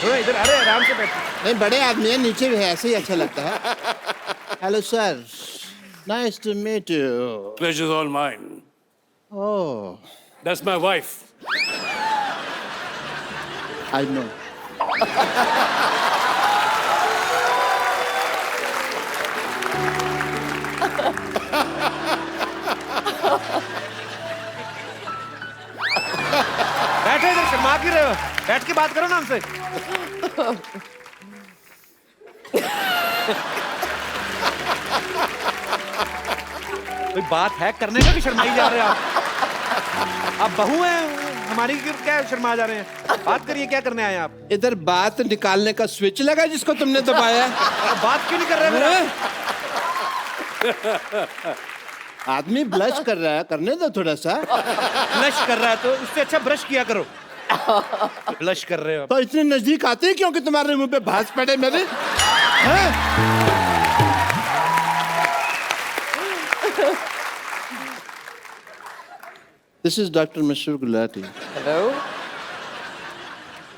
इधर, अरे आराम से बैठ। नहीं, बड़े आदमी है, नीचे भी है, ऐसे ही अच्छा लगता है। Hello sir, nice to meet you. Pleasure's all mine. Oh, That's my wife. I know. बैठो इधर, शर्मा क्यों रहे हो? बैठ के बात करो ना हमसे। कोई बात है करने का कि शर्माई जा रहे हो आप बहू हैं हमारी, क्या शर्मा जा रहे हैं? बात करिए, क्या करने आए हैं आप? इधर बात निकालने का स्विच लगा जिसको तुमने दबाया। बात क्यों नहीं कर रहे मेरा? आदमी ब्लश कर रहा है, करने दो थोड़ा सा। ब्लश कर रहा है तो उससे अच्छा ब्रश किया करो। ब्लश कर रहे हो तो इतने नजदीक आते हैं क्योंकि तुम्हारे मुंह पे भांज पड़े मेरे। हैं? This is Dr. Mashur Gulati. Hello?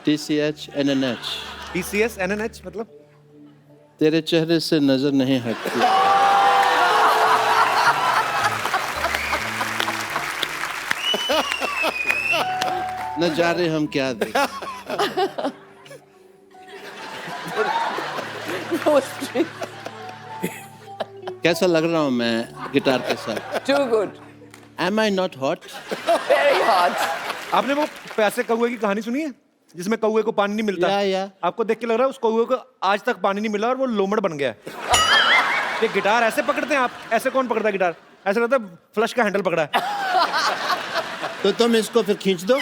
TCH NNH. TCS NNH मतलब? तेरे चेहरे से नजर नहीं हटती। नजारे हम क्या दें। कैसा लग रहा हूँ मैं गिटार के साथ? Too good. Am I not hot? Very hot. आपने वो प्यासे कौवे की कहानी सुनी है जिसमें कौवे को पानी नहीं मिलता? या। आपको देख के लग रहा है उस कौवे को आज तक पानी नहीं मिला और वो लोमड़ बन गया है। ये गिटार ऐसे पकड़ते हैं आप? ऐसे कौन पकड़ता है गिटार? ऐसा लगता है फ्लश का हैंडल पकड़ा है। तो तुम इसको फिर खींच दो,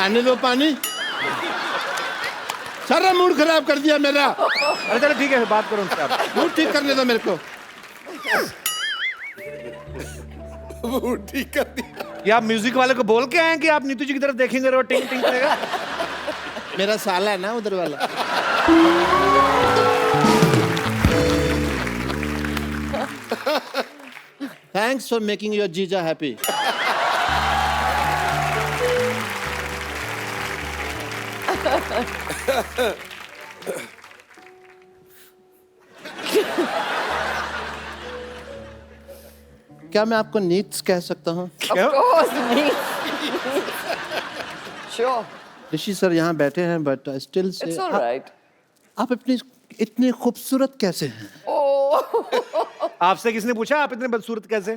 आने दो पानी। सारा मूड खराब कर दिया मेरा। अरे चलो ठीक है, बात करो उनसे आप। मूड ठीक करने दो मेरे को। मूड ठीक कर दिया। ये आप म्यूजिक वाले को बोल के आए हैं कि आप नीतू जी की तरफ देखेंगे और टिंग टिंग करेगा? मेरा साला है ना उधर वाला। थैंक्स फॉर मेकिंग योर जीजा हैप्पी। क्या मैं आपको नीड्स कह सकता हूँ? Of course, me. Sure. Rishi sir यहाँ बैठे हैं but still say It's all right. आप इतनी इतने खूबसूरत कैसे हैं? Oh. आपसे किसने पूछा आप इतने बदसूरत कैसे?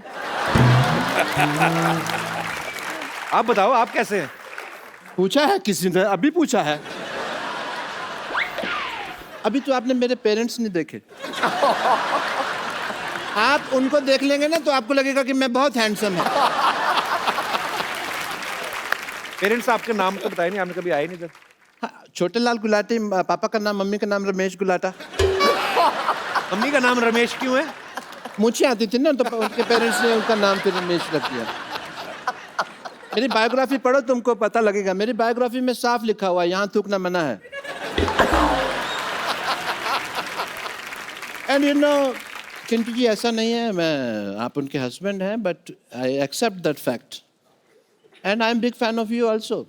आप बताओ आप कैसे हैं? पूछा है किसी ने? अभी पूछा है। अभी तो आपने मेरे पेरेंट्स नहीं देखे। आप उनको देख लेंगे ना तो आपको लगेगा कि मैं बहुत हैंडसम है। पेरेंट्स आपके नाम तो बताए नहीं, आपने कभी आए नहीं इधर। हाँ, छोटे लाल गुलाटी, पापा का नाम, मम्मी का नाम रमेश गुलाटा। मम्मी का नाम रमेश क्यों है? मुझे आती थी ना तो उनके पेरेंट्स ने उनका नाम फिर रमेश रख दिया। मेरी बायोग्राफी पढ़ो, तुमको पता लगेगा। मेरी बायोग्राफी में साफ लिखा हुआ है, यहाँ थूकना मना है। And you know Chintu ji, ऐसा नहीं है, मैं आप उनके हस्बैंड हैं, but I accept that fact and I am big fan of you also.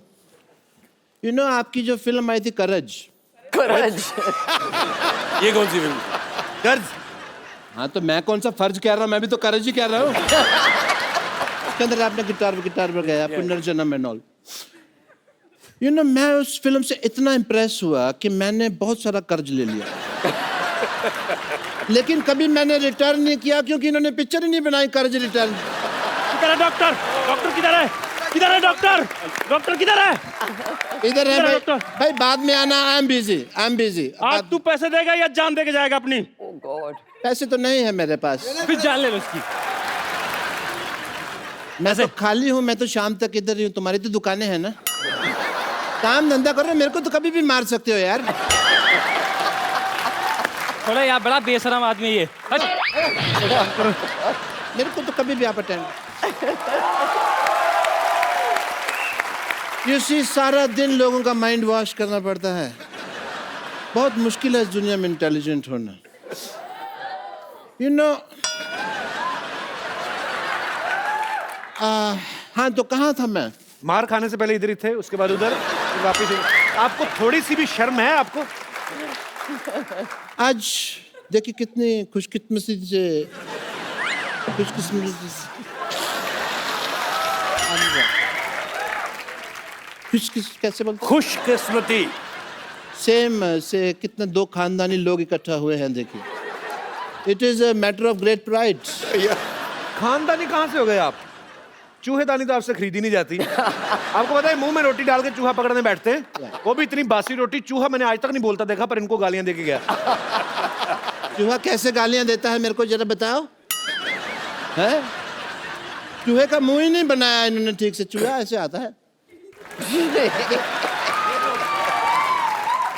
You know आपकी जो फिल्म आई थी करज। Courage. ये कौन सी फिल्म? कर्ज? हाँ तो मैं कौन सा फर्ज कह रहा हूँ, मैं भी तो करज ही कह रहा हूँ। उसके अंदर आपने गिटार पर गया, पुनर्जन्म एंड ऑल। यू नो मैं उस फिल्म से इतना इम्प्रेस हुआ कि मैंने बहुत सारा कर्ज ले लिया। लेकिन कभी मैंने रिटर्न नहीं किया क्योंकि इन्होंने पिक्चर ही नहीं बनाई कर्ज रिटर्न। किधर है डॉक्टर? डॉक्टर किधर है? किधर है डॉक्टर? डॉक्टर किधर है? इधर है भाई। डॉक्टर? भाई बाद में आना, आई एम बिजी। आज तू पैसे देगा या जान दे के जाएगा अपनी? Oh God. पैसे तो नहीं है मेरे पास। फिर जान ले लो उसकी। मैं तो खाली हूँ, मैं तो शाम तक इधर ही हूँ। तुम्हारी तो दुकानें हैं ना, काम धंधा करो, मेरे को तो कभी भी मार सकते हो यार। थोड़ा यार बड़ा बेशरम आदमी है ये। मेरे को तो कभी भी आप अटेंड। यू सी सारा दिन लोगों का माइंड वॉश करना पड़ता है। बहुत मुश्किल है इस दुनिया में इंटेलिजेंट होना। यू नो हाँ तो कहाँ था मैं? मार खाने से पहले इधर ही थे, उसके बाद उधर, फिर वापिस आपको थोड़ी सी भी शर्म है आपको? आज देखिए कितनी खुशकिस्मती से खुशकिस्मती से कैसे बोलते खुशकिस्मती। सेम से कितने दो खानदानी लोग इकट्ठा हुए हैं देखिए। It is a matter of great pride. खानदानी कहाँ से हो गए आप? चूहेदानी तो आपसे खरीदी नहीं जाती। आपको पता है मुंह में रोटी डाल के चूहा पकड़ने बैठते हैं, वो भी इतनी बासी रोटी। चूहा मैंने आज तक नहीं बोलता देखा, पर इनको गालियां दे के गया। चूहा कैसे गालियां देता है मेरे को जरा बताओ। है चूहे का मुंह ही नहीं बनाया इन्होंने ठीक से, चूहा ऐसे आता है।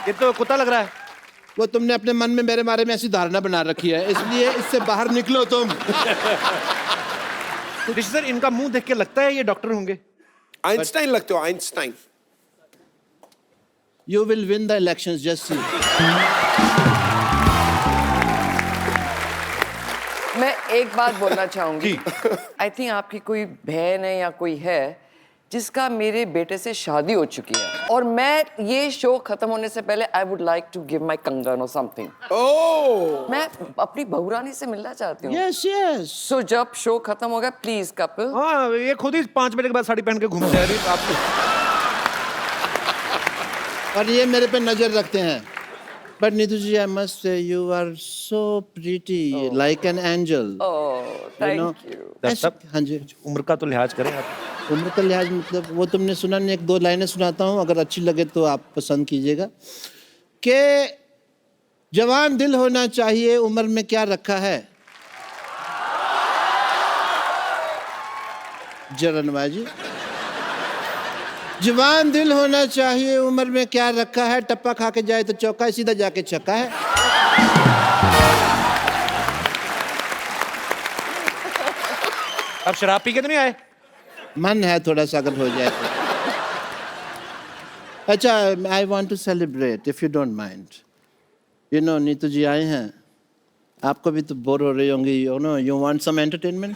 ये तो कुत्ता लग रहा है। वो तुमने अपने मन में मेरे बारे में ऐसी धारणा बना रखी है, इसलिए इससे बाहर निकलो तुम। ऋषि सर, इनका मुंह देख के लगता है ये डॉक्टर होंगे। आइंस्टाइन लगते हो, Einstein. You will win the elections, just see. मैं एक बात बोलना चाहूंगी। आई थिंक आपकी कोई बहन है या कोई है जिसका मेरे बेटे से शादी हो चुकी है, और मैं ये शो खत्म होने से पहले I would like to give my कंगन और समथिंग। ओह, मैं अपनी बहुरानी से मिलना चाहती हूँ। Yes yes. सो जब शो खत्म होगा प्लीज कपिल। हाँ, ये खुद ही 5 बजे के बाद साड़ी पहन के घूम जा रही है आपको। और ये मेरे पे नजर रखते हैं। But Neetu ji, I must say you are so pretty like an angel. Oh thank you. हाँ जी। उम्र का तो लिहाज करें आप। उम्र का लिहाज मतलब वो तुमने सुना नहीं, 1-2 लाइनें सुनाता हूँ, अगर अच्छी लगे तो आप पसंद कीजिएगा। कि जवान दिल होना चाहिए, उम्र में क्या रखा है। जरनवा जी, जवान दिल होना चाहिए, उम्र में क्या रखा है। टप्पा खा के जाए तो चौका, सीधा जाके छक्का है। अब शराब पी के तो नहीं आए? मन है थोड़ा सा, अगर हो जाए तो। अच्छा, I want to celebrate if you don't mind. You know Neetu ji आए हैं, आपको भी तो बोर हो रही होंगी। You know you want some entertainment.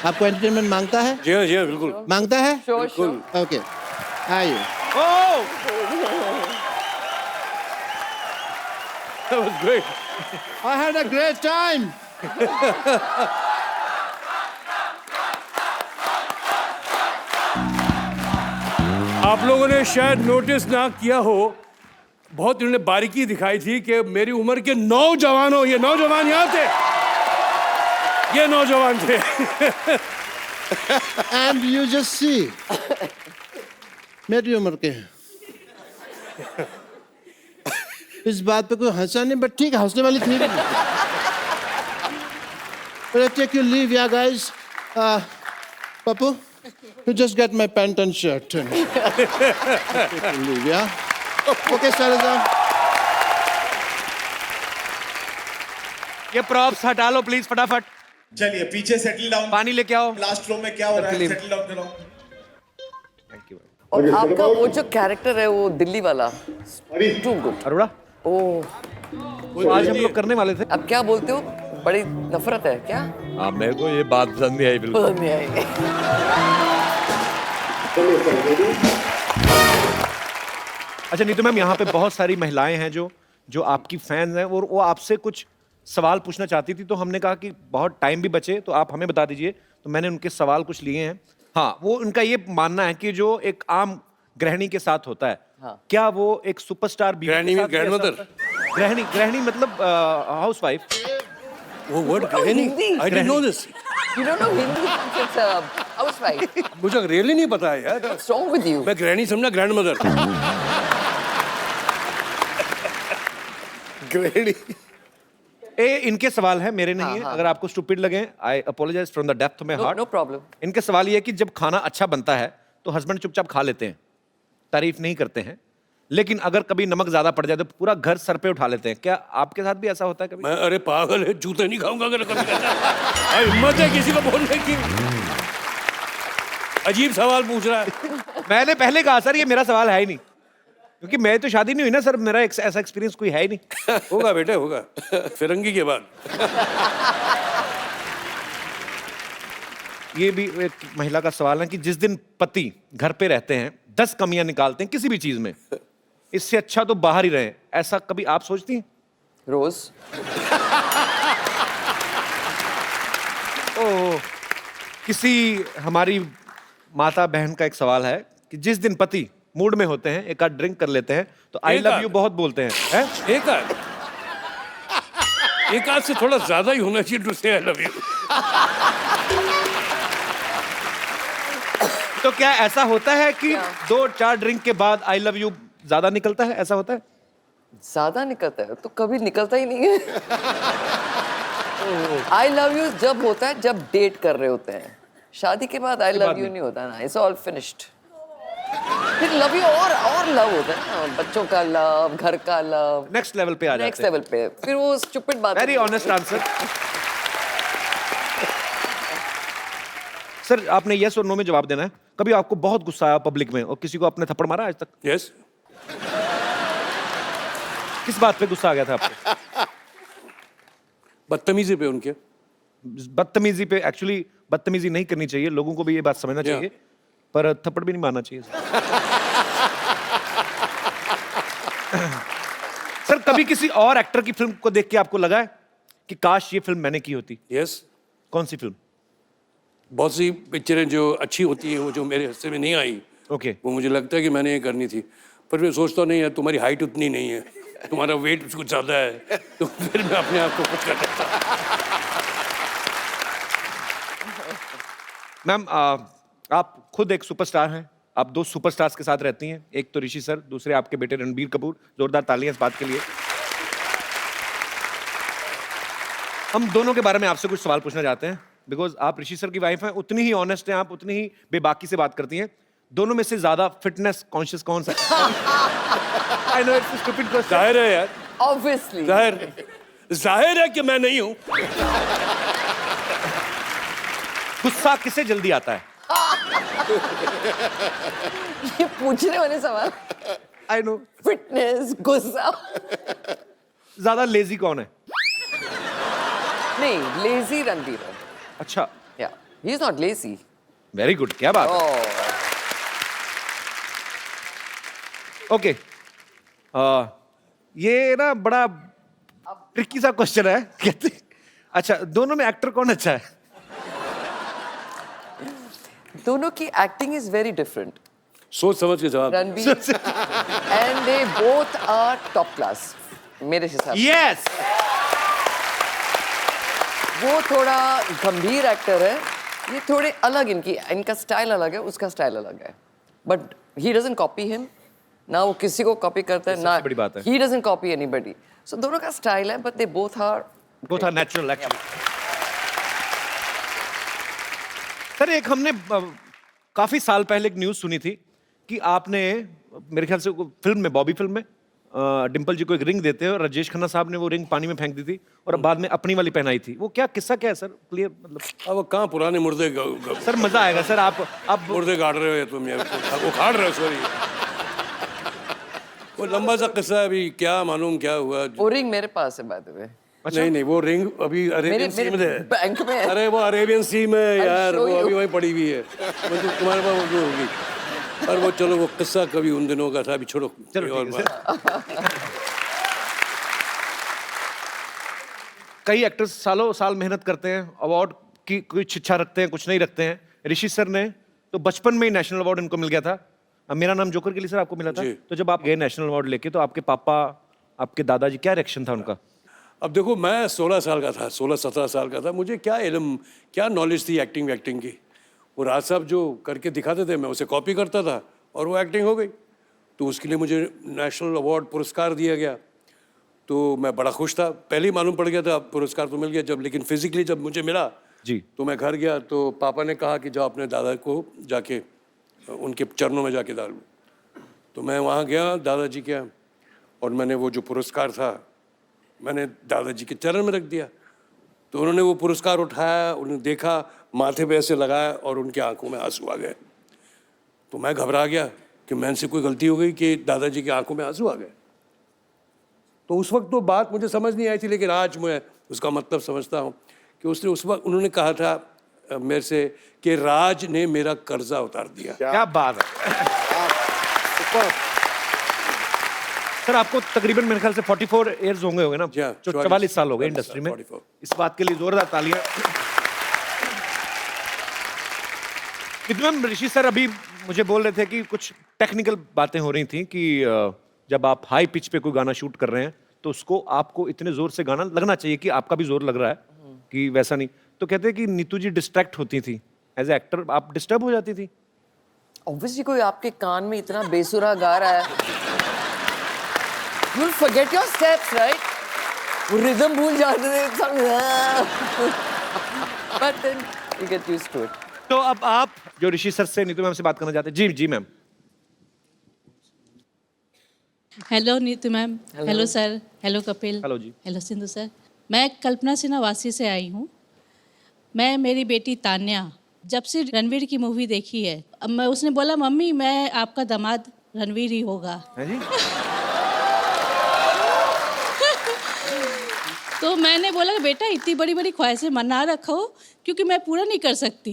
आपको एंटरटेनमेंट मांगता है? जी हाँ, बिल्कुल। मांगता है? Sure sure. ओके, आइए। ओह, That was great. I had a great time. आप लोगों ने शायद नोटिस ना किया हो, बहुत इन्होंने बारीकी दिखाई थी कि मेरी उम्र के नौजवानों, ये नौजवान यहाँ थे, ये नौजवान थे। And you just see, मेरी उम्र के हैं। इस बात पे कोई हंसा नहीं, बट ठीक है, हंसने वाली थी। But I take your leave, yeah, guys. Papu, you just get my pant and shirt. And take your leave, yeah. Okay, Salazar. ये प्रॉप्स हटा लो प्लीज फटाफट। चलिए पीछे सेटल डाउन। पानी लेके आओ। लास्ट रो में क्या हो रहा है, तकलीफ। सेटल डाउन करो। Thank you. और आपका वो जो कैरेक्टर है वो दिल्ली वाला, टू गुड। अरोड़ा, ओह, तो आज हम लोग करने वाले थे। अब क्या बोलते हो, बड़ी नफरत है क्या? हाँ, मेरे को ये बात पसंद नहीं आई बिल्कुल। पसंद नहीं आई। अच्छा नीतू मैम, यहाँ पे बहुत सारी महिलाएं हैं जो आपकी फैंस हैं, और वो आपसे कुछ सवाल पूछना चाहती थी, तो हमने कहा कि बहुत टाइम भी बचे तो आप हमें बता दीजिए, तो मैंने उनके सवाल कुछ लिए हैं। हाँ, वो उनका ये मानना है कि जो एक आम गृहिणी के साथ होता है, हाँ। क्या वो एक सुपरस्टार बीवी गृहिणी के में साथ भी ऐसा grandmother? होता है? गृहिणी मतलब हाउसवाइफ। वो वर्ड गृहिणी, Hindi. I didn't know this. You don't know Hindi? It's a housewife. मुझे रियली नहीं पता है यार। What's wrong with you? मैं गृहिणी समझा ग्रैंडमदर। गृहिणी। ए इनके सवाल है, मेरे नहीं हाँ, है। हाँ। अगर आपको स्टूपिड लगे, I apologize from the depth of my No, heart. no problem. इनके सवाल ये है कि जब खाना अच्छा बनता है तो हस्बैंड चुपचाप खा लेते हैं, तारीफ नहीं करते हैं, लेकिन अगर कभी नमक ज्यादा पड़ जाए तो पूरा घर सर पे उठा लेते हैं। क्या आपके साथ भी ऐसा होता है कभी? मैं अरे पागल है, जूते नहीं खाऊंगा अगर कभी कहता है। हिम्मत है किसी को बोलने की। अजीब सवाल पूछ रहा है। मैंने पहले कहा सर ये मेरा सवाल है ही नहीं, क्योंकि मैं तो शादी नहीं हुई ना सर, मेरा ऐसा एक्सपीरियंस कोई है ही नहीं। होगा बेटे, होगा फिरंगी के बाद। ये भी एक महिला का सवाल है कि जिस दिन पति घर पे रहते हैं 10 कमियां निकालते हैं किसी भी चीज में, इससे अच्छा तो बाहर ही रहे, ऐसा कभी आप सोचती हैं? रोज ओ, किसी हमारी माता बहन का एक सवाल है कि जिस दिन पति मूड में होते हैं, एक आध ड्रिंक कर लेते हैं तो आई एक लव आध? यू बहुत बोलते हैं, हैं? एक आध से थोड़ा ज्यादा ही होना चाहिए टू से आई लव यू। तो क्या ऐसा होता है कि क्या? 2-4 ड्रिंक के बाद आई लव यू ज्यादा निकलता है, ऐसा होता है? ज्यादा निकलता है तो कभी निकलता ही नहीं है। आई लव यू जब होता है जब डेट कर रहे होते हैं, शादी के बाद आई लव यू नहीं होता ना, इट्स ऑल फिनिश्ड। फिर लव यू और लव होता है ना, बच्चों का लव, घर का लव, नेक्स्ट लेवल पे आ जाते नेक्स्ट हैं। लेवल पे फिर वो स्टूपिड बात वेरी ऑनेस्ट आंसर। सर आपने यस और नो में जवाब देना है। कभी आपको बहुत गुस्सा आया पब्लिक में और किसी को आपने थप्पड़ मारा आज तक? यस, किस बात पे गुस्सा आ गया था आपको? बदतमीजी पे उनके। बदतमीजी पे? एक्चुअली बदतमीजी नहीं करनी चाहिए, लोगों को भी ये बात समझना चाहिए, पर थप्पड़ भी नहीं मारना चाहिए। सर कभी किसी और एक्टर की फिल्म को देख के आपको लगा है कि काश ये फिल्म मैंने की होती? यस, कौन सी फिल्म? बहुत सी पिक्चरें जो अच्छी होती हैं वो जो मेरे हिस्से में नहीं आई, ओके वो मुझे लगता है कि मैंने ये करनी थी, पर मैं सोचता नहीं है तुम्हारी हाइट उतनी नहीं है, तुम्हारा वेट कुछ ज्यादा है, तो फिर मैं अपने आप को खुश कर देता। मैम आप खुद एक सुपरस्टार हैं, आप 2 सुपरस्टार्स के साथ रहती हैं, एक तो ऋषि सर, दूसरे आपके बेटे रणबीर कपूर। जोरदार तालियां इस बात के लिए। हम दोनों के बारे में आपसे कुछ सवाल पूछना चाहते हैं, बिकॉज आप ऋषि सर की वाइफ हैं, उतनी ही ऑनेस्ट हैं आप, उतनी ही बेबाकी से बात करती हैं। दोनों में से ज्यादा फिटनेस कॉन्शियस कौन सा है? I know it's stupid question. जाहिर है यार, ऑब्वियसली जाहिर है कि मैं नहीं हूं। गुस्सा किसे जल्दी आता है? ये पूछने वाले सवाल, आई नो। फिटनेस, गुस्सा ज्यादा लेजी कौन है? नहीं, लेजी रणबीर है। अच्छा, या he is not lazy. Very good, क्या बात है। ओह ओके ये ना बड़ा ट्रिकी सा क्वेश्चन है कहते। अच्छा, दोनों में एक्टर कौन अच्छा है? दोनों की एक्टिंग इज वेरी डिफरेंट। सोच समझ के जवाब। Ranbir and they both are top class मेरे हिसाब से। यस। वो थोड़ा गंभीर एक्टर है, ये थोड़े अलग, इनका स्टाइल अलग है, उसका स्टाइल अलग है, but he doesn't copy him ना, वो किसी को कॉपी करता है ना, सबसे बड़ी बात है। He doesn't copy anybody. So दोनों का स्टाइल है, but they both are natural actually. Sir एक हमने काफी साल पहले एक न्यूज सुनी थी कि आपने मेरे ख्याल से फिल्म में, बॉबी फिल्म में डिम्पल जी को एक रिंग देते हैं और राजेश खन्ना साहब ने वो रिंग पानी में फेंक दी थी और बाद में अपनी वाली पहनाई थी। वो क्या किस्सा क्या है सर? क्लियर मतलब। अब वो कहाँ पुराने मुर्दे सर मजा आएगा सर, आप मुर्दे गाड़ रहे हो तुम, यार वो खाड़ रहे हो, सॉरी। वो लंबा सा किस्सा है, अभी क्या मालूम क्या हुआ। वो रिंग मेरे पास है बाय द वे। नहीं नहीं, वो रिंग अभी अरेबियन सी में है। बैंक में है। अरे वो अरेबियन सी में है यार, show वो you. अभी वहीं पड़ी हुई है, वो तो तुम्हारे पास वो होगी। और वो चलो, वो किस्सा कभी उन दिनों का था, अभी छोड़ो। चलो और ठीक है सर। कई एक्टर्स सालों साल मेहनत करते हैं, अवार्ड की कोई इच्छा रखते हैं, कुछ नहीं रखते हैं। ऋषि सर ने तो बचपन में ही नेशनल अवार्ड इनको मिल गया था। अब मेरा नाम जोकर के लिए सर आपको मिला था, जी। तो जब आप गए नेशनल अवार्ड लेके तो आपके पापा, आपके दादाजी, क्या रिएक्शन था उनका? अब देखो, मैं 16 साल का था, 16-17 साल का था, मुझे क्या इल्म, क्या नॉलेज थी एक्टिंग की। वो राज साहब जो करके दिखाते थे, मैं उसे कॉपी करता था और वो एक्टिंग हो गई। तो उसके लिए मुझे नेशनल अवार्ड पुरस्कार दिया गया, तो मैं बड़ा खुश था। पहले ही मालूम पड़ गया था पुरस्कार तो मिल गया जब, लेकिन फिजिकली जब मुझे मिला जी, तो मैं घर गया, तो पापा ने कहा कि जाओ अपने दादा को जाके उनके चरणों में जाके डाल। तो मैं वहाँ गया दादाजी के यहाँ, और मैंने वो जो पुरस्कार था मैंने दादाजी के चरण में रख दिया। तो उन्होंने वो पुरस्कार उठाया, उन्होंने देखा, माथे पे ऐसे लगाया और उनकी आंखों में आंसू आ गए। तो मैं घबरा गया कि मैंने से कोई गलती हो गई कि दादाजी की आंखों में आंसू आ गए। तो उस वक्त तो बात मुझे समझ नहीं आई थी, लेकिन आज मैं उसका मतलब समझता हूँ कि उसने उस वक्त उन्होंने कहा था मेरे से कि राज ने मेरा कर्जा उतार दिया। क्या बात है। सर आपको तकरीबन मेरे ख्याल से 44 इयर्स होंगे ना, जी हाँ, जो 44 44 साल हो गए इंडस्ट्री में। 44। इस बात के लिए जोरदार तालियां। मैम, ऋषि सर अभी मुझे बोल रहे थे कि कुछ टेक्निकल बातें हो रही थी कि जब आप हाई पिच पे कोई गाना शूट कर रहे हैं तो उसको आपको इतने जोर से गाना लगना चाहिए कि आपका भी जोर लग रहा है, कि वैसा नहीं। तो कहते हैं कि नीतू जी डिस्ट्रैक्ट होती थी एज ए एक्टर, आप डिस्टर्ब हो जाती थी? ऑब्वियसली कोई आपके कान में इतना बेसुरा गा रहा है, you'll forget your steps, right? वो रिदम भूल जाते थे, but then you get used to it. तो अब आप जो ऋषि सर से नीतू मैम से बात करना चाहते हैं। जी जी ma'am. Hello Neetu ma'am, hello sir, hello Kapil, hello जी। Hello Sindhu sir. मैं कल्पना सिन्हा वासी से आई हूँ। मैं मेरी बेटी तान्या जब से रणवीर की मूवी देखी है, अब मैं उसने बोला मम्मी मैं आपका दामाद रणवीर ही होगा। है जी। तो मैंने बोला बेटा इतनी बड़ी बड़ी ख्वाहिशें मना रखो क्योंकि मैं पूरा नहीं कर सकती।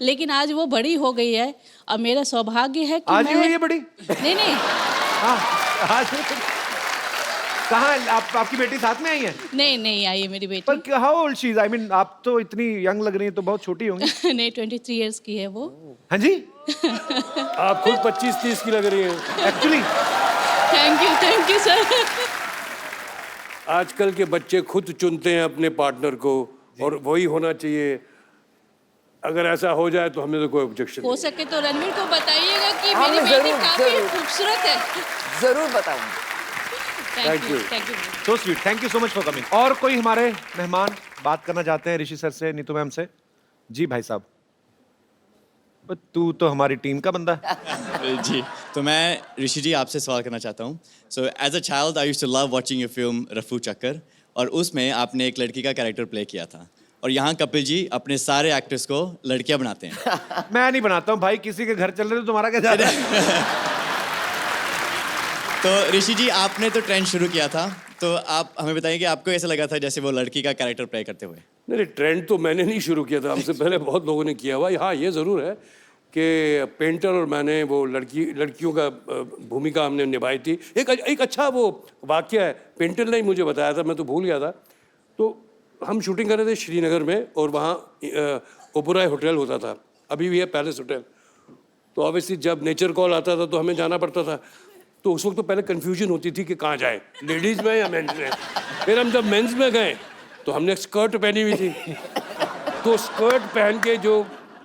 लेकिन आज वो बड़ी हो गई है और मेरा सौभाग्य है कि आज ही मैं... हुई है बड़ी? नहीं हाँ, आज कहाँ आपकी बेटी साथ में आई है? नहीं आई है मेरी बेटी। पर how old she is? I mean आप तो इतनी यंग लग रही हैं, तो बहुत छोटी होंगी। नहीं 23 इयर्स की है वो। हाँ जी। आप खुद 25-30 की लग रही हैं एक्चुअली। Thank you sir. आजकल के बच्चे खुद चुनते हैं अपने पार्टनर को और वही होना चाहिए। अगर ऐसा हो जाए तो हमें तो कोई ऑब्जेक्शन हो सके तो रणवीर को बताइएगा कि हाँ, मेरी मैं बेटी जरूर, काफी जरूर। खूबसूरत है। जरूर बताऊंगी। Thank you. So sweet, thank you so much for coming. और कोई हमारे मेहमान बात करना चाहते हैं ऋषि सर से, नीतू मैम से? जी भाई साहब। पर तू तो हमारी टीम का बंदा है। जी, तो मैं ऋषि जी आपसे सवाल करना चाहता हूँ। So as a child I used to love watching your film Rafoo Chakkar, और उसमें आपने एक लड़की का कैरेक्टर प्ले किया था, और यहाँ कपिल जी अपने सारे एक्टर्स को लड़कियाँ बनाते हैं। मैं नहीं बनाता हूँ भाई, किसी के घर चल रहे तो तुम्हारा क्या जा रहा है? तो ऋषि जी आपने तो ट्रेंड शुरू किया था, तो आप हमें बताइए कि आपको ऐसा लगा था जैसे वो लड़की का कैरेक्टर प्ले करते हुए? नहीं, ट्रेंड तो मैंने नहीं शुरू किया था, हमसे पहले बहुत लोगों ने किया हुआ। हाँ, ये ज़रूर है कि पेंटर और मैंने वो लड़कियों का भूमिका हमने निभाई थी। एक अच्छा वो वाकया है, पेंटर ने ही मुझे बताया था, मैं तो भूल गया था। तो हम शूटिंग कर रहे थे श्रीनगर में, और वहाँ ओबराय होटल होता था, अभी भी है पैलेस होटल। तो ऑब्वियसली जब नेचर कॉल आता था तो हमें जाना पड़ता था। तो उस वक्त तो पहले कन्फ्यूजन होती थी कि कहाँ जाए, लेडीज़ में या मेंस में। फिर हम जब मेंस में गए तो हमने स्कर्ट पहनी हुई थी, तो स्कर्ट पहन के जो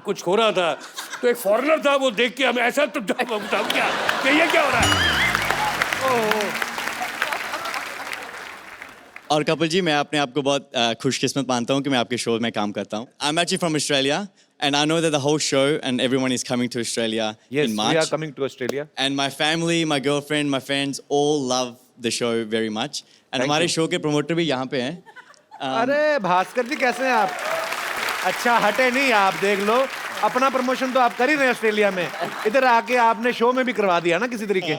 कुछ हो रहा था, तो एक फॉरेनर था, वो देख के हमें ऐसा तो क्या कि ये क्या हो रहा है। और कपिल जी, मैं अपने आप को बहुत खुशकिस्मत मानता हूँ कि मैं आपके शो में काम करता हूँ। I am actually from Australia and I know that the whole show and everyone is coming to Australia Yes, in March. we are coming to Australia. And my family, my girlfriend, my friends all love the show very much. And हमारे show के promoter भी यहाँ पे हैं। अरे भास्कर जी कैसे हैं आप? अच्छा हटे नहीं आप, देख लो अपना प्रमोशन तो आप कर ही रहे हैं ऑस्ट्रेलिया में, इधर आके आपने शो में भी करवा दिया ना किसी तरीके।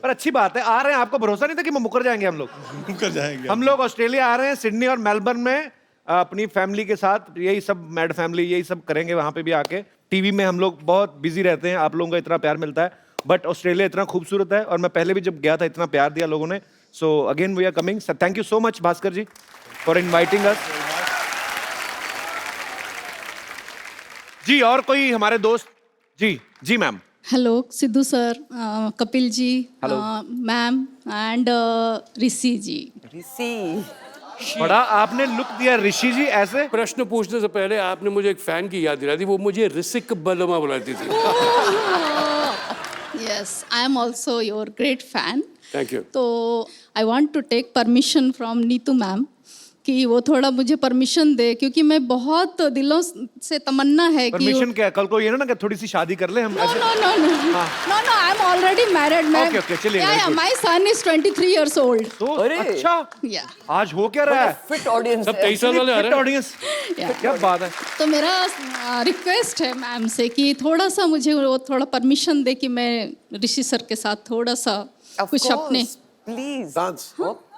पर अच्छी बात है, आ रहे हैं, आपको भरोसा नहीं था कि मुकर जाएंगे हम लोग? मुकर जाएंगे हम लोग ऑस्ट्रेलिया आ रहे हैं, सिडनी और मेलबर्न में अपनी फैमिली के साथ, यही सब मैड फैमिली यही सब करेंगे वहां पे भी आके। टीवी में हम लोग बहुत बिजी रहते हैं, आप लोगों का इतना प्यार मिलता है, बट ऑस्ट्रेलिया इतना खूबसूरत है, और मैं पहले भी जब गया था इतना प्यार दिया लोगों ने। So again we are coming. Thank you so much Bhaskar ji for inviting us. जी और कोई हमारे दोस्त? जी जी ma'am. Hello Sidhu sir, Kapil ji, Hello. Ma'am and Rishi ji. Rishi बड़ा आपने लुक दिया ऋषि जी ऐसे। प्रश्न पूछने से पहले आपने मुझे एक फैन की याद दिलाई थी, वो मुझे ऋषिक बलमा बुलाती थी। Yes, I am also your great fan. Thank you. तो I want to take permission from Neetu ma'am कि वो थोड़ा मुझे परमिशन दे, क्योंकि मैं बहुत दिलों से तमन्ना है कि परमिशन क्या, कल को ये ना कि थोड़ी सी शादी कर ले हम नो ऐसे? No no no no no, I am already married ma'am. Okay, okay, चलिए, very good. My son is 23 years old. तो अरे। अच्छा या आज हो क्या रहा है? फिट ऑडियंस सब 23 साल वाले आ रहे हैं। ऑडियंस, क्या बात है। तो मेरा रिक्वेस्ट है मैम से कि थोड़ा सा मुझे वो थोड़ा परमिशन दे कि मैं ऋषि सर के साथ थोड़ा सा कुछ अपने प्लीज डांस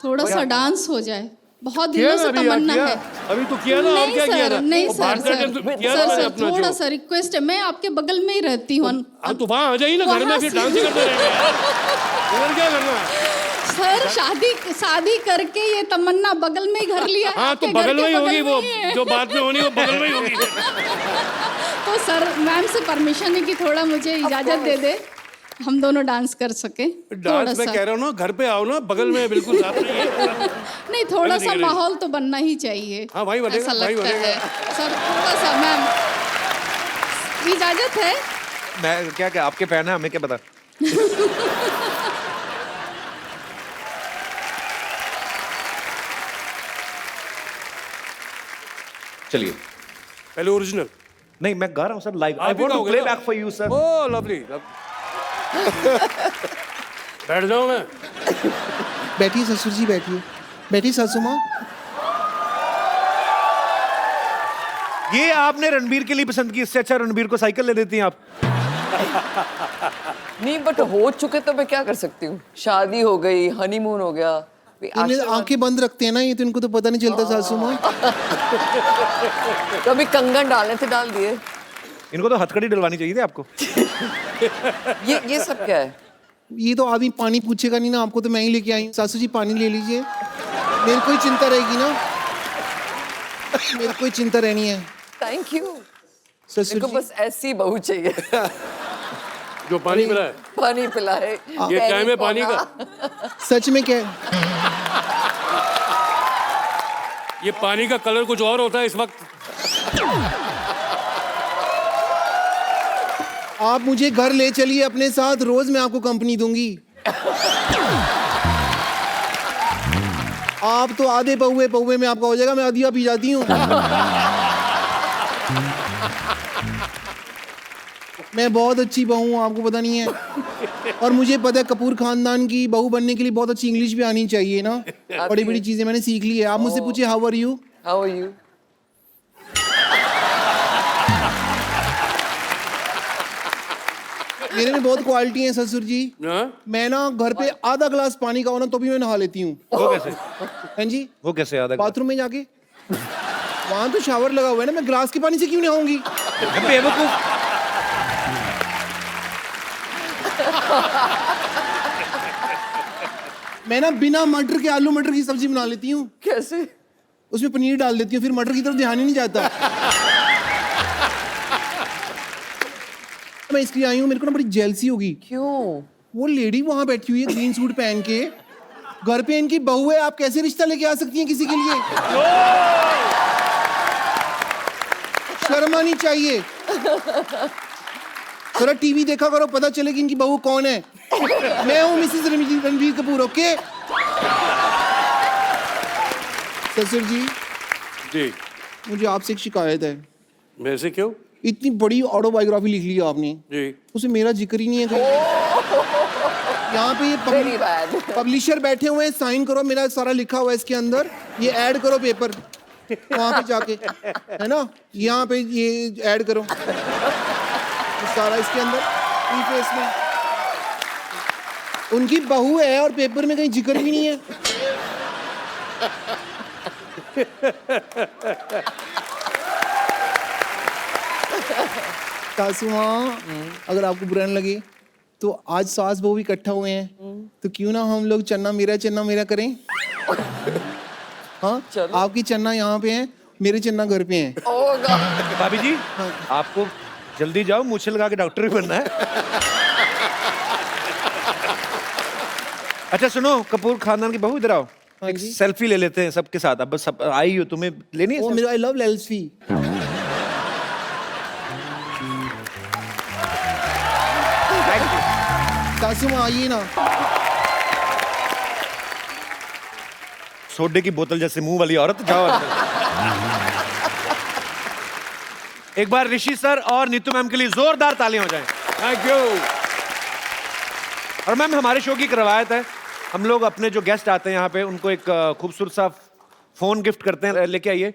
थोड़ा सा डांस हो जाए, बहुत किया दिनों ना से अभी यार, तमन्ना किया। है। अभी तो किया ना, और नहीं क्या किया सर, था? नहीं वो सर, भारतनाट्यम तो सर, किया सर, था सर, अपना थोड़ा जो। सा रिक्वेस्ट है, मैं आपके बगल में ही रहती हूँ। हाँ तो वहाँ आ जाइए ना, घर में वहाँ फिर से- डांस ही करते रहेंगे। उधर क्या करना है? सर शादी करके ये तमन्ना बगल में ही घर लिया है, हाँ तो आपके घर बगल के में ही बगल होगी में वो, ही है। जो बात में होनी वो बगल में ही होगी। तो सर मैम से परमिशन है कि थोड़ा मुझे इजाजत दे दे, हम दोनों डांस कर सके। डांस में कह रहा हूँ ना, घर पे आओ ना, बगल में बिल्कुल साथ में ही। नहीं, थोड़ा सा माहौल तो बनना ही चाहिए। हाँ, भाई बनेगा, ऐसा भाई लगता बनेगा। है सर, थोड़ा सा मैम इजाजत है। मैं क्या आपके फैन है, हमें क्या पता। चलिए, पहले ओरिजिनल। नहीं मैं गा रहा हूँ सर लाइव। आई आप ही वांट टू गाओगे प्ले ना? Back for you sir. Oh lovely. बैठ जाओ मैं। बैठिए ससुर जी, बैठिए, बैठिए सासू माँ। ये आपने रणबीर के लिए पसंद की, इससे अच्छा रणबीर को साइकिल ले देती हैं आप। नहीं, बट हो चुके तो मैं क्या कर सकती हूँ? शादी हो गई, हनीमून हो गया, इन्हें आंखें बंद रखते हैं ना ये, तो इनको तो पता नहीं चलता सासू माँ। कभी कंगन डालने थे, डाल दिए। इनको तो हथकड़ी डलवानी चाहिए थी आपको। ये सब क्या है? ये तो आदमी पानी पूछेगा नहीं ना, आपको तो मैं ही लेके आई हूँ। सासू जी पानी ले लीजिए, मेरे कोई चिंता रहेगी ना, मेरे कोई चिंता रहनी है। Thank you. ससुर मेरे को जी बस ऐसी बहू चाहिए जो पानी पिला है। पानी पिलाए। ये टाइम है पानी का। सच में क्या है? ये पानी का कलर कुछ और होता है इस वक्त। आप मुझे घर ले चलिए अपने साथ, रोज मैं आपको कंपनी दूंगी। आप तो आधे पौवे में आपका हो जाएगा, मैं आधिया पी जाती हूँ। मैं बहुत अच्छी बहू हूँ, आपको पता नहीं है। और मुझे पता है कपूर खानदान की बहू बनने के लिए बहुत अच्छी इंग्लिश भी आनी चाहिए ना। बड़ी बड़ी चीजें मैंने सीख ली है। आप मुझसे पूछिए how are you. How are you? मेरे में बहुत क्वालिटी है ससुर जी। हाँ? मैं ना घर पे आधा गिलास पानी का हो ना तो भी मैं नहा लेती हूँ। वो कैसे? हाँ जी, वो कैसे याद है? बाथरूम में जाके, वहां तो शावर लगा हुआ है ना, मैं गिलास के पानी से क्यों नहाऊंगी? बेवकूफ। मैं ना बिना मटर के आलू मटर की सब्जी बना लेती हूँ। कैसे? उसमें पनीर डाल देती हूँ, फिर मटर की तरफ ध्यान ही नहीं जाता। मैं इसलिए आई हूँ, मेरे को ना बड़ी जेलसी होगी। क्यों? वो लेडी वहां बैठी हुई है ग्रीन सूट पहन के, घर पे इनकी बहू है, आप कैसे रिश्ता लेके आ सकती हैं किसी के लिए? शर्म आनी चाहिए। थोड़ा टीवी देखा करो, पता चले कि इनकी बहू कौन है। मैं हूँ मिसेस रणबीर कपूर, ओके? ससुर जी, जी। मुझे आपसे एक शिकायत है। मेरे से क्यों? इतनी बड़ी ऑटोबायोग्राफी लिख ली आपने, जी। उसमें मेरा जिक्र ही नहीं है कहीं। यहाँ पे Very bad. ये पब्लिशर बैठे हुए हैं, साइन करो, मेरा सारा लिखा हुआ है इसके अंदर, ये ऐड करो पेपर वहाँ पे जाके, है ना, यहाँ पे ये ऐड करो ये सारा इसके अंदर प्रीफेस में। उनकी बहू है और पेपर में कहीं जिक्र भी नहीं है। सासू माँ, अगर आपको बुरा न लगे तो आज सास बहू भी इकट्ठा हुए हैं, तो क्यों ना हम लोग चन्ना मेरा करें? हाँ, आपकी चन्ना यहाँ पे है, मेरे चन्ना घर पे हैं। Oh God. भाभी जी, आपको जल्दी जाओ, मूछे लगा के डॉक्टर भी बनना है। अच्छा सुनो, कपूर खानदान की बहू इधर आओ, एक जी। सेल्फी ले लेते हैं सबके साथ। अब सब आई हो, तुम्हें लेनी है? ओ मेरा, आई लव लेल्सफी। सासू माँ आइए ना। सोडे की बोतल जैसे मुंह वाली औरत, जाओ अंदर। एक बार ऋषि सर और नीतू मैम के लिए जोरदार तालियां हो जाएं। Thank you. और मैम, हमारे शो की एक रवायत है, हम लोग अपने जो गेस्ट आते हैं यहाँ पे उनको एक खूबसूरत सा फोन गिफ्ट करते हैं, लेके आइए।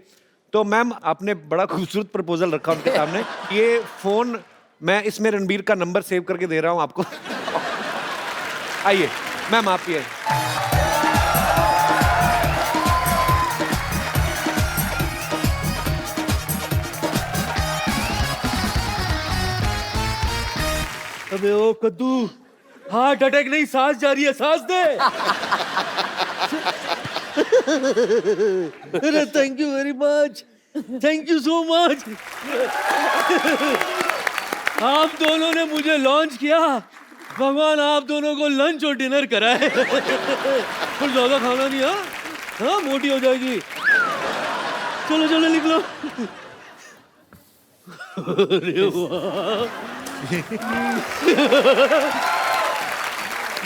तो मैम, आपने बड़ा खूबसूरत प्रपोजल रखा उनके सामने। ये फोन मैं इसमें रणबीर का नंबर सेव करके दे रहा हूँ आपको। आइए मैम, आप ही आइए। अबे ओ कद्दू, हार्ट अटैक नहीं, सांस जा रही है, सांस दे। अरे thank you very much, thank you so much. आप दोनों ने मुझे लॉन्च किया, भगवान आप दोनों को लंच और डिनर कराए। कुछ ज्यादा खाना नहीं, हाँ हाँ, मोटी हो जाएगी। चलो चलो निकलो। अरे वाह,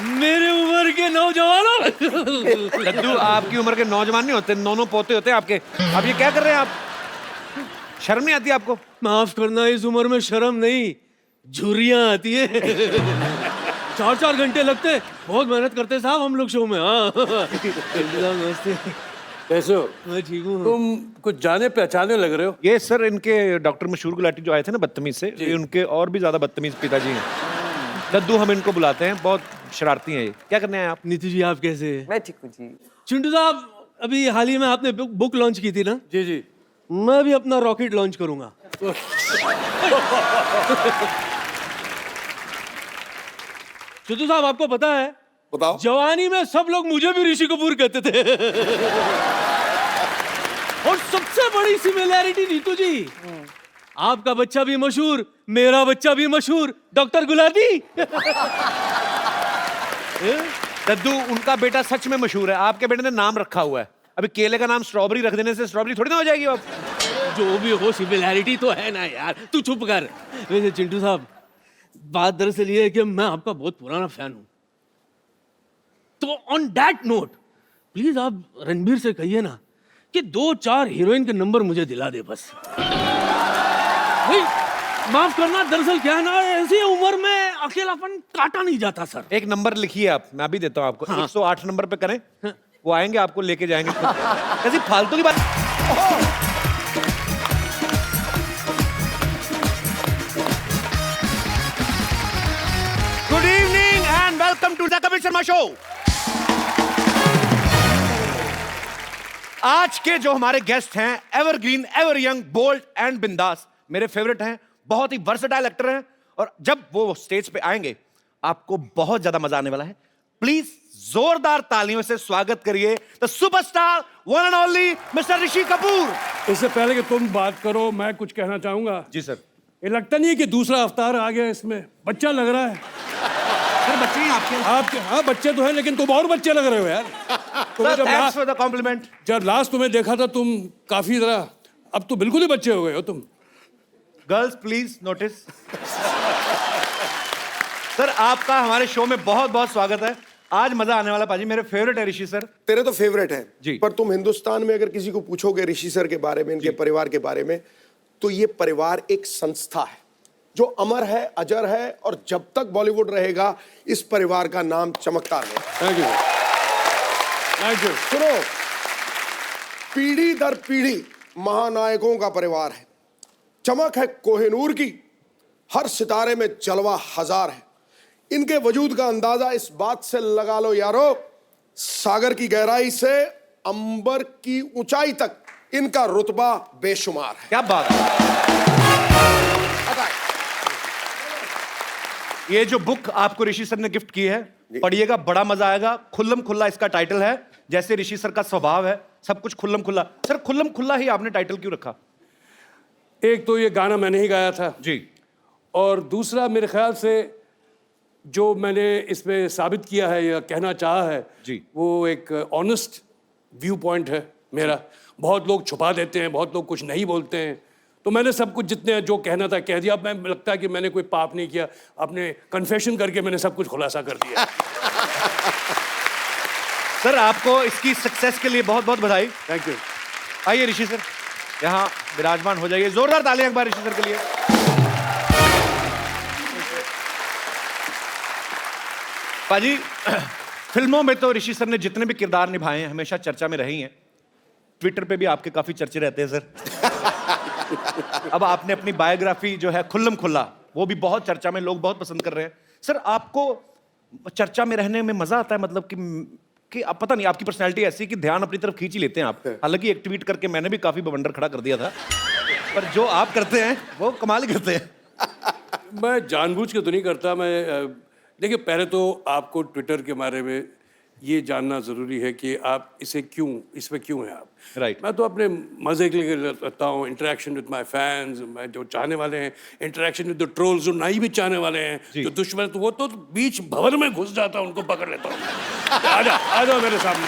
मेरे उम्र के नौजवानों। लड्डू आपकी उम्र के नौजवान नहीं होते, नौनों पोते होते हैं आपके। अब ये क्या कर रहे हैं आप? शर्म नहीं आती आपको? माफ करना, इस उम्र में शर्म नहीं, झुर्रियां आती है। 4-4 घंटे लगते, बहुत मेहनत करते साहब हम लोग शो में। हाँ नमस्ते, कैसे हो? मैं ठीक हूँ। तुम कुछ जाने पहचाने लग रहे हो। ये सर इनके डॉक्टर मशहूर गुलाटी जो आए थे ना बदतमीज से, ये उनके और भी ज्यादा बदतमीज पिताजी हैं। लड्डू हम इनको बुलाते हैं, बहुत शरारती हैं ये। क्या करने आए आप? नीतू जी आप कैसे हैं? मैं ठीक हूँ जी। चिंटू साहब, अभी हाल ही में आपने बुक लॉन्च की थी ना? जी जी। मैं भी अपना रॉकेट लॉन्च करूंगा। चिंटू साहब आपको पता है, बताओ। जवानी में सब लोग मुझे भी ऋषि कपूर कहते थे। और सबसे बड़ी सिमिलैरिटी नीतू जी, आपका बच्चा भी मशहूर, मेरा बच्चा भी मशहूर, डॉक्टर गुलाटी। लड्डू उनका बेटा सच में मशहूर है, आपके बेटे ने नाम रखा हुआ है। अभी केले का नाम स्ट्रॉबेरी रख देने से स्ट्रॉबेरी थोड़ी ना हो जाएगी अब। जो भी हो, सिमिलैरिटी तो है ना यार, तू चुप कर। वैसे चिंटू साहब, बात दरअसल ये है कि मैं आपका बहुत पुराना फैन हूं, तो ऑन दैट नोट प्लीज आप रणबीर से कहिए ना कि 2-4 हीरोइन के नंबर मुझे दिला दे बस। भाई माफ करना, दरअसल क्या है ना, ऐसी उम्र में अकेलापन काटा नहीं जाता सर। एक नंबर लिखिए आप, मैं भी देता हूँ आपको। 108 नंबर पे करें, वो आएंगे आपको लेके जाएंगे। कैसी फालतू की बात। Good evening and welcome to the Kapil Sharma show. आज के जो हमारे गेस्ट हैं, evergreen, ever young, bold and बिंदास, मेरे फेवरेट हैं, बहुत ही वर्सेटाइल एक्टर हैं, और जब वो स्टेज पे आएंगे आपको बहुत ज्यादा मजा आने वाला है। प्लीज जोरदार तालियों से स्वागत करिए the superstar one and only mister Rishi Kapoor. इससे पहले कि तुम बात करो, मैं कुछ कहना चाहूंगा। जी सर। ये लगता नहीं है कि दूसरा अवतार आ गया इसमें? बच्चा लग रहा है। सर बच्चे हैं आपके? हाँ बच्चे तो हैं, लेकिन तुम और बच्चे लग रहे हो यार। तुम्हें थैंक्स फॉर द कॉम्प्लीमेंट। जब लास्ट तुम्हें देखा था तुम काफी तरह, अब तो बिल्कुल ही बच्चे हो गए हो तुम। Girls please notice. सर आपका हमारे शो में बहुत बहुत स्वागत है। आज मजा आने वाला पाजी, मेरे फेवरेट है ऋषि सर। तेरे तो फेवरेट है जी। पर तुम हिंदुस्तान में अगर किसी को पूछोगे ऋषि सर के बारे में, इनके परिवार के बारे में, तो ये परिवार एक संस्था है जो अमर है, अजर है, और जब तक बॉलीवुड रहेगा इस परिवार का नाम चमकता रहेगा। Thank you, thank you. सुनो, पीढ़ी दर पीढ़ी महानायकों का परिवार है। चमक है कोहिनूर की, हर सितारे में जलवा हजार है। इनके वजूद का अंदाजा इस बात से लगा लो यारो, सागर की गहराई से अंबर की ऊंचाई तक इनका रुतबा बेशुमार है। क्या बात है। ये जो बुक आपको ऋषि सर ने गिफ्ट की है, पढ़िएगा, बड़ा मजा आएगा। खुल्लम खुल्ला इसका टाइटल है, जैसे ऋषि सर का स्वभाव है, सब कुछ खुल्लम खुल्ला। सर खुल्लम खुल्ला ही आपने टाइटल क्यों रखा? एक तो ये गाना मैंने ही गाया था जी, और दूसरा मेरे ख्याल से जो मैंने इसमें साबित किया है या कहना चाहा है जी, वो एक ऑनेस्ट व्यू पॉइंट है मेरा। बहुत लोग छुपा देते हैं, बहुत लोग कुछ नहीं बोलते हैं, तो मैंने सब कुछ जितने जो कहना था कह दिया। अब मैं लगता है कि मैंने कोई पाप नहीं किया, अपने कन्फेशन करके मैंने सब कुछ खुलासा कर दिया। सर आपको इसकी सक्सेस के लिए बहुत बहुत बधाई। Thank you. आइए ऋषि सर यहाँ विराजमान हो जाइए। जोरदार तालियां एक बार ऋषि सर के लिए। पाजी फिल्मों में तो ऋषि सर ने जितने भी किरदार निभाए हैं हमेशा चर्चा में रही हैं। ट्विटर पे भी आपके काफी चर्चे रहते हैं सर। अब आपने अपनी बायोग्राफी जो है खुल्लम खुल्ला, वो भी बहुत चर्चा में, लोग बहुत पसंद कर रहे हैं। सर आपको चर्चा में रहने में मजा आता है? मतलब कि आप पता नहीं, आपकी पर्सनैलिटी ऐसी कि ध्यान अपनी तरफ खींच ही लेते हैं आप। हालांकि एक ट्वीट करके मैंने भी काफी बवंडर खड़ा कर दिया था, पर जो आप करते हैं वो कमाल ही करते हैं। मैं जानबूझ के तो नहीं करता। मैं देखिए, पहले तो आपको ट्विटर के बारे में ये जानना ज़रूरी है कि आप इसमें क्यों हैं आप। Right. मैं तो अपने मज़े के लिए रहता हूँ, इंटरेक्शन विद माय फैंस, मैं जो चाहने वाले हैं, इंटरेक्शन विद द ट्रोल्स जो नहीं भी चाहने वाले हैं, जो दुश्मन, तो वो तो बीच भवन में घुस जाता हूँ, उनको पकड़ लेता हूँ। आ जाओ मेरे सामने।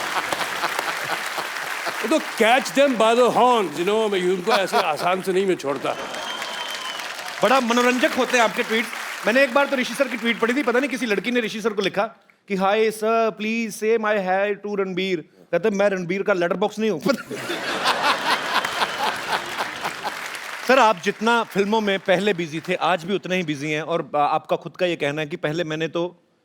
तो catch them by the horns, you know, मैं उनको ऐसे आसान से नहीं मैं छोड़ता। बड़ा मनोरंजक होते हैं आपके ट्वीट। मैंने एक बार तो ऋषि सर की ट्वीट पढ़ी थी, पता नहीं किसी लड़की ने ऋषि सर को लिखा कि हाय सर प्लीज से माय हाय टू रणबीर। कहते मैं रणबीर का लेटर बॉक्स नहीं हूं। सर आप जितना फिल्मों में पहले बिजी थे, आज भी उतने ही बिजी हैं, और आपका खुद का ये कहना है कि पहले मैंने तो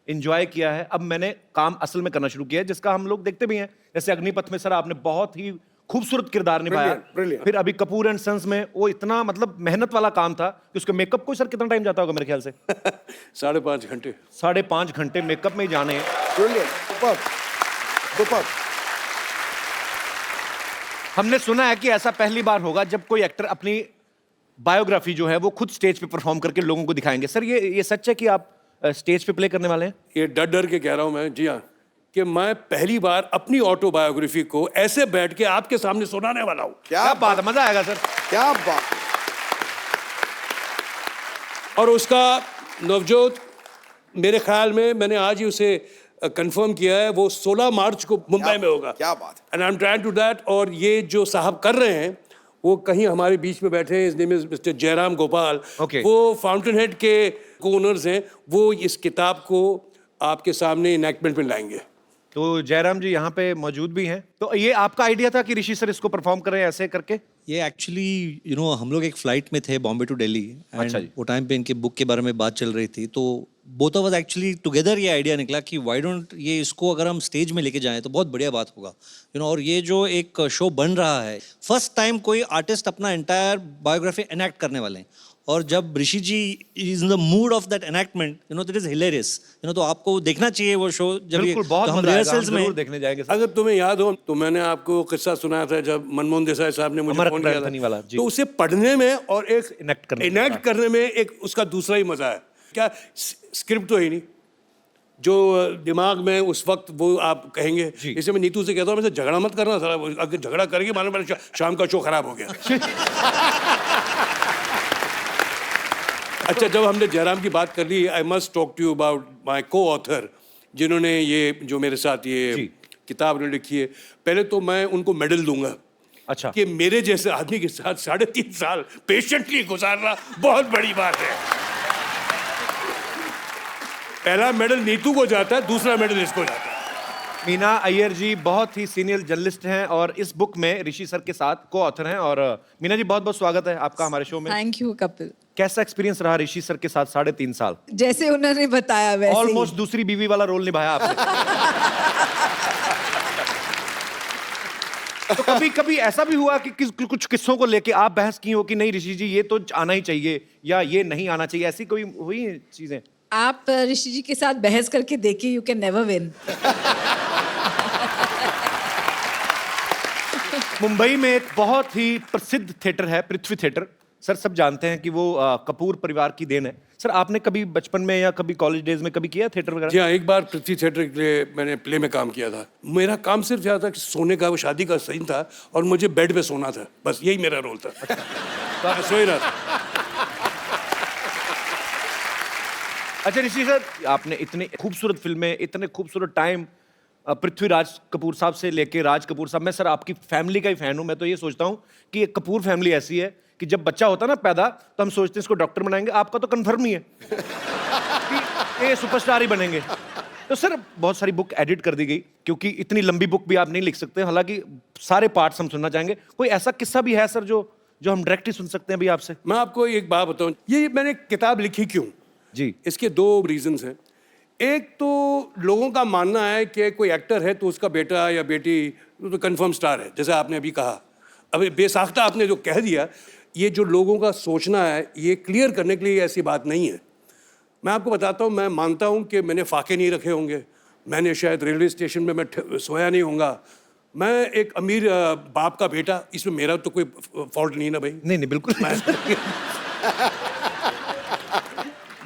एंजॉय किया है, अब मैंने काम असल में करना शुरू किया है, जिसका हम लोग देखते भी हैं। जैसे अग्निपथ में सर आपने बहुत ही खूबसूरत किरदार निभाया। Brilliant. फिर अभी कपूर एंड सन्स में वो इतना मतलब मेहनत वाला काम था कि उसके मेकअप को सर कितना टाइम जाता होगा मेरे ख्याल से? 5.5 घंटे। 5.5 घंटे मेकअप में ही जाने हैं। Brilliant. Superb. Superb. हमने सुना है कि ऐसा पहली बार होगा जब कोई एक्टर अपनी बायोग्राफी जो है वो खुद स्टेज पे परफॉर्म करके लोगों को दिखाएंगे। सर ये सच है कि आप स्टेज पे प्ले करने वाले हैं? ये डर डर के कह रहा हूं मैं, जी हाँ, कि मैं पहली बार अपनी ऑटोबायोग्राफी को ऐसे बैठ के आपके सामने सुनाने वाला हूं। क्या बात है, मजा आएगा सर। क्या बात। और उसका नवजोत, मेरे ख्याल में मैंने आज ही उसे कंफर्म किया है, वो 16 मार्च को मुंबई में होगा। क्या बात है। And I am trying to that. और ये जो साहब कर रहे हैं वो कहीं हमारे बीच में बैठे हैं, इस name is mister Jairam Gopal. Okay. वो फाउंटेन हेड के ओनर्स हैं, वो इस किताब को आपके सामने इनैक्टमेंट में लाएंगे। तो जयराम जी यहाँ पे मौजूद भी हैं। तो ये आपका आइडिया था कि ऋषि सर इसको परफॉर्म करें ऐसे करके? ये एक्चुअली हम लोग एक फ्लाइट में थे बॉम्बे टू दिल्ली, अच्छा जी। वो टाइम पे इनके बुक के बारे में बात चल रही थी, तो both of us actually together ये आइडिया निकला कि व्हाई डोंट ये इसको अगर हम स्टेज में लेके जाएं तो बहुत बढ़िया बात होगा। और ये जो एक शो बन रहा है, फर्स्ट टाइम कोई आर्टिस्ट अपना एंटायर बायोग्राफी एनैक्ट करने वाले हैं, और जब Rishi ji is in the mood of that enactment, that is hilarious, तो आपको देखना चाहिए वो शो। जब बिल्कुल, बहुत तो हम मजा आएगा, हम रिहर्सल्स जरूर में देखने जाएंगे सर। अगर तुम्हें याद हो तो मैंने आपको किस्सा सुनाया था जब मनमोहन देसाई साहब ने मुझे अमर फोन किया अकबर वाला, जी। था, तो उसे पढ़ने में और एक इनैक्ट करने में एक उसका दूसरा ही मजा है। क्या स्क्रिप्ट तो है ही नहीं, जो दिमाग में उस वक्त वो आप कहेंगे। इसे मैं नीतू से कहता हूँ, मैं झगड़ा मत करना सारा, अगर झगड़ा करेंगे मालूम पड़ा शाम का शो खराब हो गया। अच्छा, जब हमने जयराम की बात कर ली, I must talk to you about my coauthor, जिन्होंने ये जो मेरे साथ ये किताब ने लिखी है। पहले तो मैं उनको मेडल दूंगा। अच्छा। कि मेरे जैसे आदमी के साथ 3.5 साल पेशेंटली गुजारना बहुत बड़ी बात है। पहला मेडल नीतू को जाता है, दूसरा मेडल इसको जाता है। मीना अय्यर जी बहुत ही सीनियर जर्नलिस्ट हैं और इस बुक में ऋषि सर के साथ को ऑथर हैं। और मीना जी बहुत बहुत स्वागत है आपका हमारे शो में। Thank you Kapil. कैसा एक्सपीरियंस रहा ऋषि सर के साथ 3.5 साल? जैसे उन्होंने बताया वैसे ही। ऑलमोस्ट दूसरी बीवी वाला रोल निभाया आपने। तो कभी कभी ऐसा भी हुआ कि कुछ किस्सों को लेके आप बहस की हो कि नहीं ऋषि जी ये तो आना ही चाहिए या ये नहीं आना चाहिए, ऐसी कोई हुई चीजें? आप ऋषि जी के साथ बहस करके देखिए, you can never win. Mumbai में एक बहुत ही प्रसिद्ध थिएटर है पृथ्वी थिएटर। सर सब जानते हैं कि वो कपूर परिवार की देन है। सर आपने कभी बचपन में या कभी कॉलेज डेज में कभी किया थिएटर वगैरह? जी हाँ, एक बार पृथ्वी थिएटर के लिए मैंने प्ले में काम किया था। मेरा काम सिर्फ यह था कि सोने का, वो शादी का सीन था और मुझे बेड पे सोना था, बस यही मेरा रोल था। तो मैं सो ही रहा था। अच्छा ऋषि सर, आपने इतनी खूबसूरत फिल्में, इतने खूबसूरत टाइम पृथ्वीराज कपूर साहब से लेके राज कपूर साहब, मैं सर आपकी फैमिली का ही फैन हूं। मैं तो ये सोचता हूं कि एक कपूर फैमिली ऐसी है कि जब बच्चा होता है ना पैदा, तो हम सोचते हैं इसको डॉक्टर बनाएंगे। आपका तो कन्फर्म ही है कि ये सुपरस्टार ही बनेंगे। तो सर बहुत सारी बुक एडिट कर दी गई क्योंकि इतनी लंबी बुक भी आप नहीं लिख सकते, हालांकि सारे पार्ट्स हम सुनना चाहेंगे। कोई ऐसा किस्सा भी है सर जो हम डायरेक्टली सुन सकते हैं अभी आपसे? मैं आपको एक बात बताऊं, ये मैंने किताब लिखी क्यों जी, इसके 2 रीजंस हैं। एक तो लोगों का मानना है कि कोई एक्टर है तो उसका बेटा या बेटी तो कंफर्म स्टार है, जैसे आपने अभी कहा। अभी बेसाख्ता आपने जो कह दिया, ये जो लोगों का सोचना है, ये क्लियर करने के लिए ऐसी बात नहीं है। मैं आपको बताता हूँ, मैं मानता हूँ कि मैंने फाके नहीं रखे होंगे, मैंने शायद रेलवे स्टेशन में मैं सोया नहीं होऊंगा, मैं एक अमीर बाप का बेटा, इसमें मेरा तो कोई फॉल्ट नहीं ना भाई। नहीं बिल्कुल।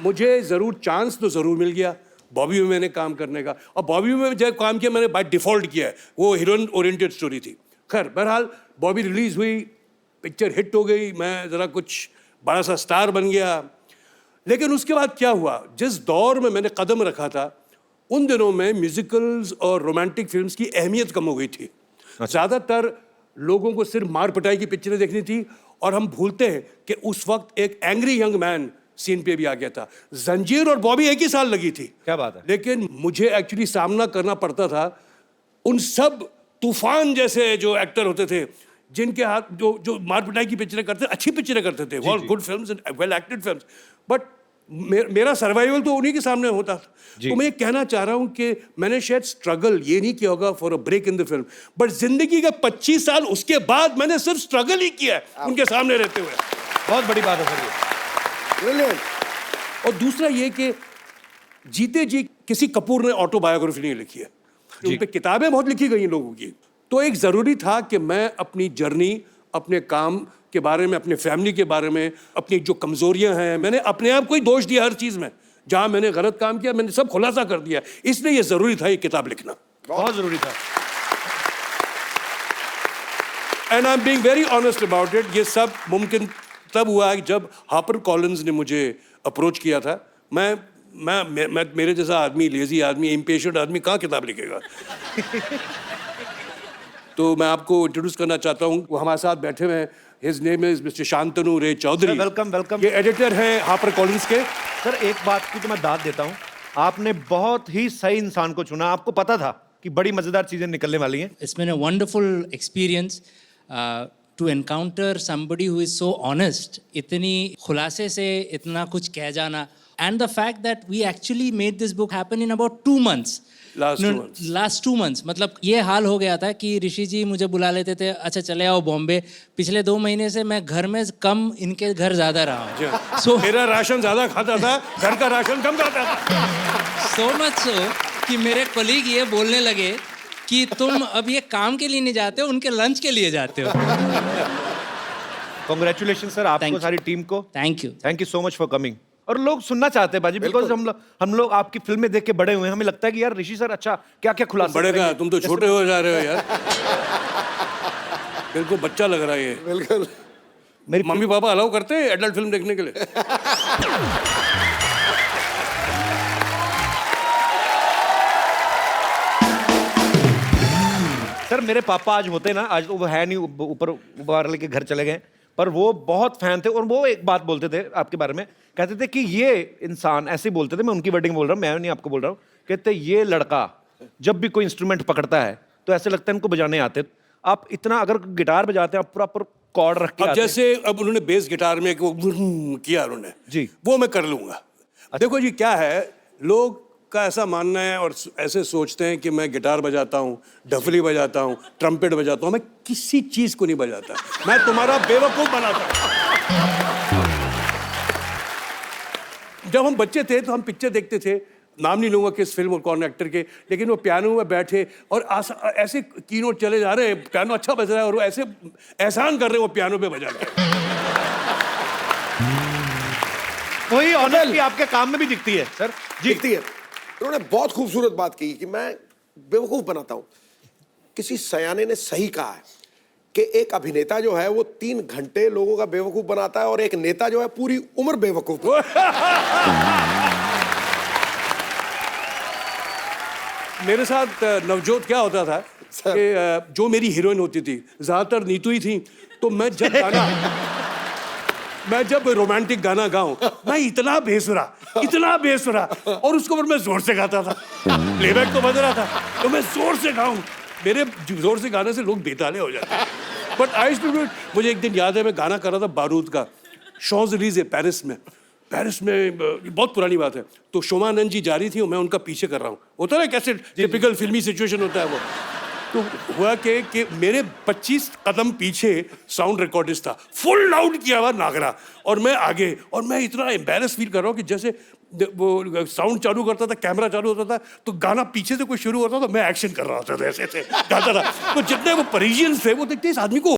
मुझे ज़रूर चांस तो ज़रूर मिल गया, बॉबी में मैंने काम करने का, और बॉबी में जब काम किया मैंने बाय डिफॉल्ट किया है, वो हीरोइन ओरिएंटेड स्टोरी थी। खैर बहरहाल बॉबी रिलीज हुई, पिक्चर हिट हो गई, मैं ज़रा कुछ बड़ा सा स्टार बन गया। लेकिन उसके बाद क्या हुआ, जिस दौर में मैंने कदम रखा था उन दिनों में म्यूजिकल्स और रोमांटिक फिल्म्स की अहमियत कम हो गई थी। ज़्यादातर लोगों को सिर्फ मार पिटाई की पिक्चरें देखनी थी, और हम भूलते हैं कि उस वक्त एक एंग्री यंग मैन सीन पे भी आ गया था। जंजीर और बॉबी एक ही साल लगी थी। क्या बात है। लेकिन मुझे एक्चुअली सामना करना पड़ता था उन सब तूफान जैसे जो एक्टर होते थे, जिनके हाथ जो मार पिटाई की पिक्चरें करते, अच्छी पिक्चरें करते थे, all good films and well acted films, but मेरा सर्वाइवल तो उन्हीं के सामने होता था। तो मैं ये कहना चाह रहा हूँ कि मैंने शायद स्ट्रगल ये नहीं किया होगा for a break in the film, but जिंदगी के 25 साल उसके बाद मैंने सिर्फ स्ट्रगल ही किया है उनके सामने रहते हुए। बहुत बड़ी बात है सर ये। ब्रिलियंट। और दूसरा ये कि जीते जी किसी कपूर ने ऑटोबायोग्राफी नहीं लिखी है, उन पे किताबें बहुत लिखी गई हैं लोगों की। तो एक ज़रूरी था कि मैं अपनी जर्नी, अपने काम के बारे में, अपने फैमिली के बारे में, अपनी जो कमज़ोरियां हैं, मैंने अपने आप को ही दोष दिया हर चीज़ में, जहां मैंने गलत काम किया मैंने सब खुलासा कर दिया। इसलिए ये ज़रूरी था ये किताब लिखना, बहुत ज़रूरी था। And I am being very honest about it. ये सब मुमकिन तब हुआ जब हापर कॉलिंस ने मुझे अप्रोच किया था। मैं मेरे जैसा आदमी, लेजी आदमी, इम्पेशेंट आदमी कहाँ किताब लिखेगा। तो मैं आपको इंट्रोड्यूस करना चाहता हूँ, वो हमारे साथ बैठे हुए हैं। His name is mister Shantanu Ray Chaudhury. Welcome welcome. ये एडिटर हैं हापर कॉलिंस के। सर एक बात की तो मैं दाद देता हूँ, आपने बहुत ही सही इंसान को चुना। आपको पता था कि बड़ी मजेदार चीजें निकलने वाली हैं। It's been a wonderful experience to encounter somebody who is so honest, इतनी खुलासे से इतना कुछ कह जाना, and the fact that we actually made this book happen in about 2 months. Last 2 months, मतलब ये हाल हो गया था कि ऋषि जी मुझे बुला लेते थे, अच्छा चले आओ बॉम्बे। पिछले 2 महीने से मैं घर में कम, इनके घर ज़्यादा रहा हूँ। So मेरा राशन ज़्यादा खाता था, घर का राशन कम खाता था। So much so कि मेरे कोलीग ये बोलने लगे कि तुम अब ये काम के लिए नहीं जाते हो, उनके लंच के लिए जाते हो। कॉन्ग्रेचुलेशन सर आपको, सारी टीम को। Thank you so much for coming. और लोग सुनना चाहते हैं बाजी, बिकॉज हम लोग आपकी फिल्में देख के बड़े हुए हैं। हमें लगता है कि यार ऋषि सर अच्छा क्या क्या खुलासा बड़े का तुम तो छोटे हो जा रहे हो यार। बिल्कुल बच्चा लग रहा है ये। बिल्कुल। मेरी मम्मी पापा अलाउ करते हैं एडल्ट फिल्म देखने के लिए? सर मेरे पापा आज होते ना, आज तो वो है नहीं, ऊपर वाले के घर चले गए, पर वो बहुत फैन थे। और वो एक बात बोलते थे आपके बारे में, कहते थे कि ये इंसान, ऐसे बोलते थे, मैं उनकी वर्डिंग बोल रहा हूँ, मैं नहीं आपको बोल रहा हूँ, कहते ये लड़का जब भी कोई इंस्ट्रूमेंट पकड़ता है तो ऐसे लगता है इनको बजाने आते। आप इतना अगर गिटार बजाते हैं आप प्रॉपर कॉर्ड रख के अब आते जैसे अब उन्होंने बेस गिटार में एक वो किया उन्होंने जी, वो मैं कर लूंगा। देखो जी क्या है, लोग का ऐसा मानना है और ऐसे सोचते हैं कि मैं गिटार बजाता हूँ, डफली बजाता हूँ, ट्रम्पेट बजाता हूँ। मैं किसी चीज को नहीं बजाता, मैं तुम्हारा बेवकूफ बनाता हूँ। जब हम बच्चे थे तो हम पिक्चर देखते थे, नाम नहीं लूंगा किस फिल्म और कौन एक्टर के, लेकिन वो पियानो में बैठे और ऐसे कीनोट चले जा रहे हैं, पियानो अच्छा बज रहा है और वो ऐसे एहसान कर रहे हैं वो पियानो पे बजा के। वही ऑनेस्टी आपके काम में भी दिखती है सर। दिखती है। उन्होंने बहुत खूबसूरत बात की कि मैं बेवकूफ बनाता हूं। किसी सयाने ने सही कहा है कि एक अभिनेता जो है वो 3 घंटे लोगों का बेवकूफ बनाता है और एक नेता जो है पूरी उम्र बेवकूफ। मेरे साथ नवजोत क्या होता था कि जो मेरी हीरोइन होती थी ज्यादातर नीतू ही थी, तो मैं जब रोमांटिक गाना गाऊं, मैं इतना बेसुरा और उसको पर मैं जोर से गाता था। प्लेबैक तो बज रहा था तो मैं जोर से गाऊं, मेरे जोर से गाने से लोग बेताले हो जाते। But I used to do it. मुझे एक दिन याद है मैं गाना कर रहा था बारूद का, शॉज़-एलीज़े पेरिस में बहुत पुरानी बात है। तो शोमानंद जी जा रही थी और मैं उनका पीछे कर रहा हूँ, होता है कैसे टिपिकल फिल्मी सिचुएशन होता है वो। तो हुआ कि मेरे 25 कदम पीछे साउंड रिकॉर्डिस्ट था, फुल लाउड किया हुआ नागरा, और मैं आगे, और मैं इतना एम्बैरस फील कर रहा हूँ कि जैसे वो साउंड चालू करता था, कैमरा चालू होता था तो गाना पीछे से कोई शुरू होता था, मैं एक्शन कर रहा होता था, ऐसे गाता था। तो जितने वो परिजियंस थे वो देखते इस आदमी को